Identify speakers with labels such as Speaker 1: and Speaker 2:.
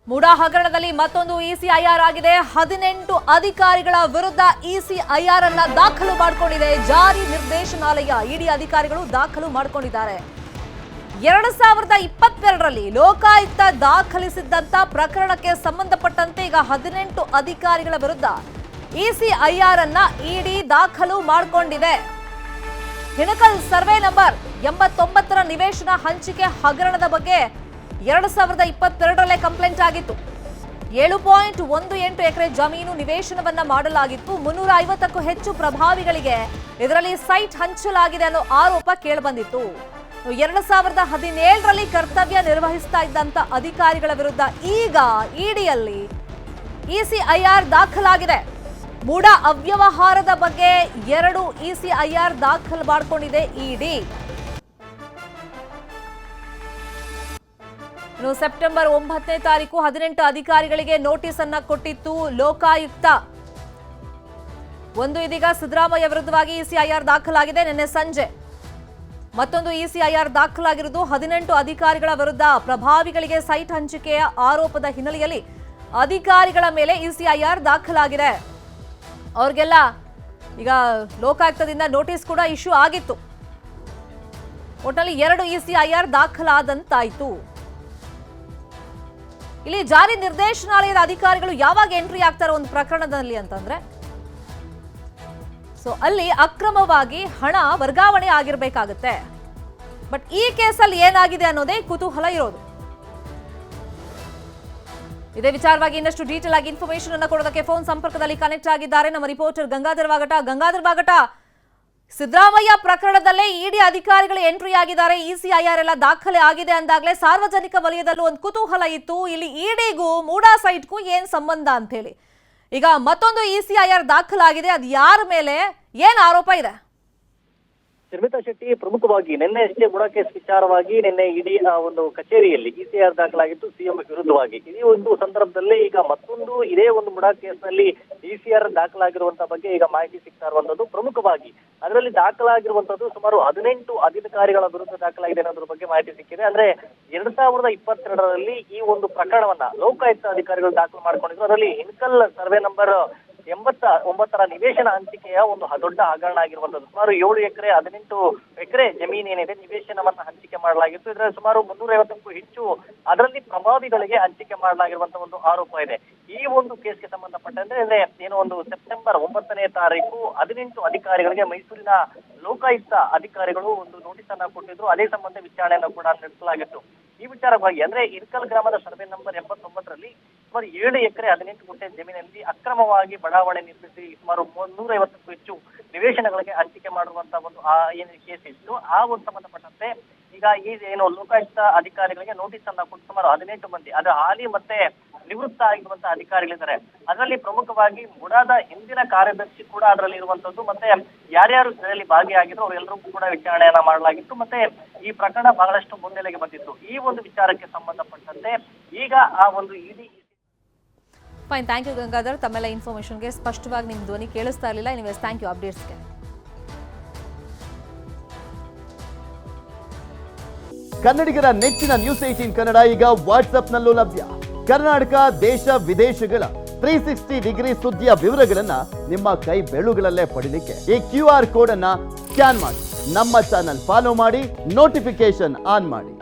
Speaker 1: ಮುಡಾ ಹಗರಣದಲ್ಲಿ ಮತ್ತೊಂದು ಇಸಿಐಆರ್ ಆಗಿದೆ. 18 ಅಧಿಕಾರಿಗಳ ವಿರುದ್ಧ ಇಸಿಐಆರ್ ಅನ್ನ ದಾಖಲು ಮಾಡಿಕೊಂಡಿದೆ ಜಾರಿ ನಿರ್ದೇಶನಾಲಯ. ಇಡಿ ಅಧಿಕಾರಿಗಳು ದಾಖಲು ಮಾಡಿಕೊಂಡಿದ್ದಾರೆ. 2022ರಲ್ಲಿ ಲೋಕಾಯುಕ್ತ ದಾಖಲಿಸಿದ್ದಂತ ಪ್ರಕರಣಕ್ಕೆ ಸಂಬಂಧಪಟ್ಟಂತೆ ಈಗ 18 ಅಧಿಕಾರಿಗಳ ವಿರುದ್ಧ ಇಸಿಐಆರ್ ಅನ್ನ ಇಡಿ ದಾಖಲು ಮಾಡಿಕೊಂಡಿದೆ. ಹಿನಕಲ್ ಸರ್ವೆ ನಂಬರ್ 89ರ ನಿವೇಶನ ಹಂಚಿಕೆ ಹಗರಣದ ಬಗ್ಗೆ 2022ರಲ್ಲೇ ಕಂಪ್ಲೇಂಟ್ ಆಗಿತ್ತು. 7.18 ಎಕರೆ ಜಮೀನು ನಿವೇಶನವನ್ನ ಮಾಡಲಾಗಿತ್ತು. 350ಕ್ಕೂ ಹೆಚ್ಚು ಪ್ರಭಾವಿಗಳಿಗೆ ಇದರಲ್ಲಿ ಸೈಟ್ ಹಂಚಲಾಗಿದೆ ಅನ್ನೋ ಆರೋಪ ಕೇಳಿಬಂದಿತ್ತು. 2017ರಲ್ಲಿ ಕರ್ತವ್ಯ ನಿರ್ವಹಿಸ್ತಾ ಇದ್ದಂತ ಅಧಿಕಾರಿಗಳ ವಿರುದ್ಧ ಈಗ ಇಡಿಯಲ್ಲಿ ಇಸಿಐಆರ್ ದಾಖಲಾಗಿದೆ. ಮುಡಾ ಅವ್ಯವಹಾರದ ಬಗ್ಗೆ 2 ಇಸಿಐಆರ್ ದಾಖಲು ಮಾಡಿಕೊಂಡಿದೆ ಇಡಿ. ಇನ್ನು ಸೆಪ್ಟೆಂಬರ್ 9ನೇ ತಾರೀಕು 18 ಅಧಿಕಾರಿಗಳಿಗೆ ನೋಟಿಸ್ ಅನ್ನ ಕೊಟ್ಟಿತ್ತು ಲೋಕಾಯುಕ್ತ. ಒಂದು ಇದೀಗ ಸಿದ್ದರಾಮಯ್ಯ ವಿರುದ್ಧವಾಗಿ ಇಸಿಐಆರ್ ದಾಖಲಾಗಿದೆ. ನಿನ್ನೆ ಸಂಜೆ ಮತ್ತೊಂದು ಇಸಿಐಆರ್ ದಾಖಲಾಗಿರುವುದು 18 ಅಧಿಕಾರಿಗಳ ವಿರುದ್ಧ ಪ್ರಭಾವಿಗಳಿಗೆ ಸೈಟ್ ಹಂಚಿಕೆಯ ಆರೋಪದ ಹಿನ್ನೆಲೆಯಲ್ಲಿ ಅಧಿಕಾರಿಗಳ ಮೇಲೆ ಇಸಿಐಆರ್ ದಾಖಲಾಗಿದೆ. ಅವ್ರಿಗೆಲ್ಲ ಈಗ ಲೋಕಾಯುಕ್ತದಿಂದ ನೋಟಿಸ್ ಕೂಡ ಇಶ್ಯೂ ಆಗಿತ್ತು. ಒಟ್ಟಿನಲ್ಲಿ 2 ಇಸಿಐಆರ್ ದಾಖಲಾದಂತಾಯಿತು. ಇಲ್ಲಿ ಜಾರಿ ನಿರ್ದೇಶನಾಲಯದ ಅಧಿಕಾರಿಗಳು ಯಾವಾಗ ಎಂಟ್ರಿ ಆಗ್ತಾರೆ ಒಂದು ಪ್ರಕರಣದಲ್ಲಿ ಅಂತಂದ್ರೆ ಅಲ್ಲಿ ಅಕ್ರಮವಾಗಿ ಹಣ ವರ್ಗಾವಣೆ ಆಗಿರಬೇಕಾಗುತ್ತೆ. ಬಟ್ ಈ ಕೇಸಲ್ಲಿ ಏನಾಗಿದೆ ಅನ್ನೋದೇ ಕುತೂಹಲ ಇರೋದು. ಇದೇ ವಿಚಾರವಾಗಿ ಇನ್ನಷ್ಟು ಡೀಟೇಲ್ ಆಗಿ ಇನ್ಫಾರ್ಮೇಶನ್ ಅನ್ನು ಕೊಡೋದಕ್ಕೆ ಫೋನ್ ಸಂಪರ್ಕದಲ್ಲಿ ಕನೆಕ್ಟ್ ಆಗಿದ್ದಾರೆ ನಮ್ಮ ರಿಪೋರ್ಟರ್ ಗಂಗಾಧರ್ ವಾಗಟ. ಸಿದ್ದರಾಮಯ್ಯ ಪ್ರಕರಣದಲ್ಲೇ ಇಡಿ ಅಧಿಕಾರಿಗಳು ಎಂಟ್ರಿ ಆಗಿದ್ದಾರೆ, ಇಸಿಐಆರ್ ಎಲ್ಲ ದಾಖಲೆ ಆಗಿದೆ ಅಂದಾಗಲೇ ಸಾರ್ವಜನಿಕ ವಲಯದಲ್ಲೂ ಒಂದು ಕುತೂಹಲ ಇತ್ತು. ಇಲ್ಲಿ ಇಡಿಗೂ ಮೂಡಾ ಸೈಟ್ಗೂ ಏನ್ ಸಂಬಂಧ ಅಂತ ಹೇಳಿ. ಈಗ ಮತ್ತೊಂದು ಇಸಿಐಆರ್ ದಾಖಲಾಗಿದೆ. ಅದು ಯಾರ ಮೇಲೆ ಏನ್ ಆರೋಪ ಇದೆ?
Speaker 2: ನಿರ್ಮಿತಾ ಶೆಟ್ಟಿ, ಪ್ರಮುಖವಾಗಿ ನಿನ್ನೆ ಅಷ್ಟೇ ಮುಡಾ ಕೇಸ್ ವಿಚಾರವಾಗಿ ನಿನ್ನೆ ಇಡಿ ಒಂದು ಕಚೇರಿಯಲ್ಲಿ ಇಸಿಆರ್ ದಾಖಲಾಗಿತ್ತು ಸಿಎಂ ವಿರುದ್ಧವಾಗಿ. ಈ ಒಂದು ಸಂದರ್ಭದಲ್ಲಿ ಈಗ ಮತ್ತೊಂದು ಇದೇ ಒಂದು ಮುಡಾ ಕೇಸ್ನಲ್ಲಿ ಇಸಿಆರ್ ದಾಖಲಾಗಿರುವಂತಹ ಬಗ್ಗೆ ಈಗ ಮಾಹಿತಿ ಸಿಗ್ತಾ ಇರುವಂತದ್ದು. ಪ್ರಮುಖವಾಗಿ ಅದರಲ್ಲಿ ದಾಖಲಾಗಿರುವಂತದ್ದು ಸುಮಾರು 18 ಅಧಿಕಾರಿಗಳ ವಿರುದ್ಧ ದಾಖಲಾಗಿದೆ ಅನ್ನೋದ್ರ ಬಗ್ಗೆ ಮಾಹಿತಿ ಸಿಕ್ಕಿದೆ. ಅಂದ್ರೆ 2022ರಲ್ಲಿ ಈ ಒಂದು ಪ್ರಕರಣವನ್ನ ಲೋಕಾಯುಕ್ತ ಅಧಿಕಾರಿಗಳು ದಾಖಲು ಮಾಡ್ಕೊಂಡಿದ್ರು. ಅದರಲ್ಲಿ ಹಿನಕಲ್ ಸರ್ವೆ ನಂಬರ್ 89ರ ನಿವೇಶನ ಹಂಚಿಕೆಯ ಒಂದು ದೊಡ್ಡ ಹಗರಣ ಆಗಿರುವಂತದ್ದು. ಸುಮಾರು 7 ಎಕರೆ 18 ಎಕರೆ ಜಮೀನು ಏನಿದೆ ನಿವೇಶನವನ್ನ ಹಂಚಿಕೆ ಮಾಡಲಾಗಿತ್ತು. ಇದರಲ್ಲಿ ಸುಮಾರು 350ಕ್ಕೂ ಹೆಚ್ಚು ಅದರಲ್ಲಿ ಪ್ರಭಾವಿಗಳಿಗೆ ಹಂಚಿಕೆ ಮಾಡಲಾಗಿರುವಂತಹ ಒಂದು ಆರೋಪ ಇದೆ. ಈ ಒಂದು ಕೇಸ್ಗೆ ಸಂಬಂಧಪಟ್ಟಂತೆ ಏನೋ ಒಂದು ಸೆಪ್ಟೆಂಬರ್ 9ನೇ ತಾರೀಕು 18 ಅಧಿಕಾರಿಗಳಿಗೆ ಮೈಸೂರಿನ ಲೋಕಾಯುಕ್ತ ಅಧಿಕಾರಿಗಳು ಒಂದು ನೋಟಿಸ್ ಅನ್ನ ಕೊಟ್ಟಿದ್ರು. ಅದೇ ಸಂಬಂಧ ವಿಚಾರಣೆಯನ್ನು ಕೂಡ ನಡೆಸಲಾಗಿತ್ತು. ಈ ವಿಚಾರವಾಗಿ ಅಂದ್ರೆ ಹಿನಕಲ್ ಗ್ರಾಮದ ಸರ್ವೆ ನಂಬರ್ 89ರಲ್ಲಿ ಸುಮಾರು 7 ಎಕರೆ 18 ಗುಂಟೆ ಜಮೀನಲ್ಲಿ ಅಕ್ರಮವಾಗಿ ಬಡಾವಣೆ ನಿರ್ಮಿಸಿ ಸುಮಾರು 350ಕ್ಕೂ ಹೆಚ್ಚು ನಿವೇಶನಗಳಿಗೆ ಹಂಚಿಕೆ ಮಾಡಿರುವಂತಹ ಒಂದು ಏನು ಕೇಸ್ ಇತ್ತು. ಆ ಒಂದು ಸಂಬಂಧಪಟ್ಟಂತೆ ಈಗ ಈ ಏನು ಲೋಕಾಯುಕ್ತ ಅಧಿಕಾರಿಗಳಿಗೆ ನೋಟಿಸ್ ಅನ್ನ ಕೊಟ್ಟು ಸುಮಾರು 18 ಮಂದಿ ಅದು ಹಾಲಿ ಮತ್ತೆ ನಿವೃತ್ತ ಆಗಿರುವಂತಹ ಅಧಿಕಾರಿಗಳಿದ್ದಾರೆ. ಅದರಲ್ಲಿ ಪ್ರಮುಖವಾಗಿ ಮುಡಾದ ಹಿಂದಿನ ಕಾರ್ಯದರ್ಶಿ ಕೂಡ ಅದರಲ್ಲಿ ಇರುವಂತದ್ದು. ಮತ್ತೆ ಯಾರ್ಯಾರು ಇದರಲ್ಲಿ ಭಾಗಿಯಾಗಿದ್ರು ಅವರೆಲ್ಲರಿಗೂ ಕೂಡ ವಿಚಾರಣೆಯನ್ನ ಮಾಡಲಾಗಿತ್ತು. ಮತ್ತೆ ಈ ಪ್ರಕರಣ ಬಹಳಷ್ಟು ಮುನ್ನೆಲೆಗೆ ಬಂದಿತ್ತು. ಈ ಒಂದು ವಿಚಾರಕ್ಕೆ ಸಂಬಂಧಪಟ್ಟಂತೆ ಈಗ ಆ ಒಂದು ಇಡಿ
Speaker 1: ಫೈನ್. ಥ್ಯಾಂಕ್ ಯು ಗಂಗಾಧರ್, ತಮ್ಮೆಲ್ಲ ಇನ್ಫಾರ್ಮೇಶನ್ಗೆ. ಸ್ಪಷ್ಟವಾಗಿ ನಿಮ್ಮ ಧ್ವನಿ ಕೇಳಿಸ್ತಾ ಇರಲಿಲ್ಲ. ಎನಿವೇಸ್ ಥ್ಯಾಂಕ್ ಯು ಅಪ್ಡೇಟ್ಸ್ಗೆ.
Speaker 3: ಕನ್ನಡಿಗರ ನೆಚ್ಚಿನ ನ್ಯೂಸ್ 18 ಕನ್ನಡ ಈಗ ವಾಟ್ಸ್ಆಪ್ನಲ್ಲೂ ಲಭ್ಯ. ಕರ್ನಾಟಕ, ದೇಶ ವಿದೇಶಗಳ 360 ಡಿಗ್ರಿ ಸುದ್ದಿಯ ವಿವರಗಳನ್ನ ನಿಮ್ಮ ಕೈ ಬೆರಳುಗಳಲ್ಲೇ ಪಡಿಲಿಕ್ಕೆ ಈ QR ಕೋಡ್ ಅನ್ನ ಸ್ಕ್ಯಾನ್ ಮಾಡಿ ನಮ್ಮ ಚಾನಲ್ ಫಾಲೋ ಮಾಡಿ, ನೋಟಿಫಿಕೇಶನ್ ಆನ್ ಮಾಡಿ.